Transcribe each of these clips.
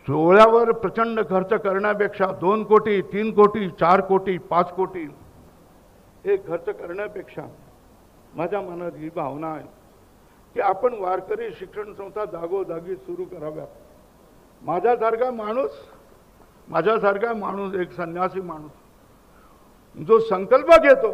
सोहळ्यावर प्रचंड खर्च करण्यापेक्षा 2 कोटी 3 कोटी 4 कोटी 5 कोटी हे खर्च करण्यापेक्षा माझ्या मनात ही भावना आहे की आपण वारकरी शिक्षण संस्था जागोजागी सुरू कराव्यात. माझ्यासारखा माणूस एक संन्यासी माणूस जो संकल्प घेतो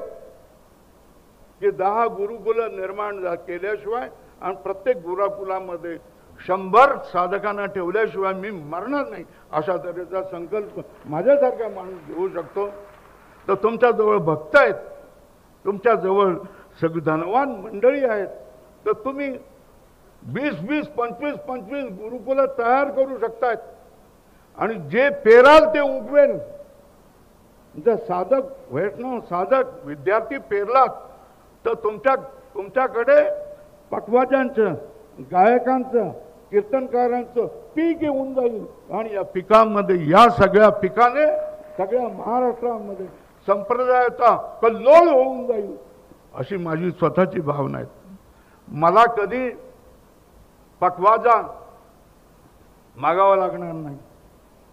की 10 गुरुकुल निर्माण केल्याशिवाय आणि प्रत्येक गुरुकुलामध्ये 100 साधकांना ठेवल्याशिवाय मी मरणार नाही अशा तऱ्हेचा संकल्प माझ्यासारखा माणूस घेऊ शकतो. तर तुमच्याजवळ भक्त आहेत, तुमच्याजवळ सगळी धनवान मंडळी आहेत, तर तुम्ही 20-20 25-25 गुरुकुल तयार करू शकतायत आणि जे पेराल ते उगवेल. जर साधक वैष्णव साधक विद्यार्थी पेरलात तर तुमच्याकडे पटवाजांचं गायकांचं कीर्तनकारांचं पीक येऊन जाईल आणि या पिकामध्ये या सगळ्या पिकाने सगळ्या महाराष्ट्रामध्ये संप्रदायाचा कल्लोळ होऊन जाईल अशी माझी स्वतःची भावना आहे. मला कधी पटवाजा मागावा लागणार नाही,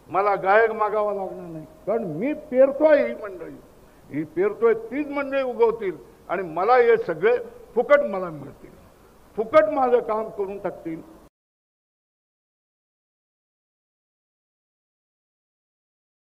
मला गायक मागावा लागणार नाही, कारण मी पेरतोय. ही पेरतोय तीच मंडळी उगवतील आणि मला हे सगळे फुकट मला मिळतील, फुकट माझं काम करून टाकतील.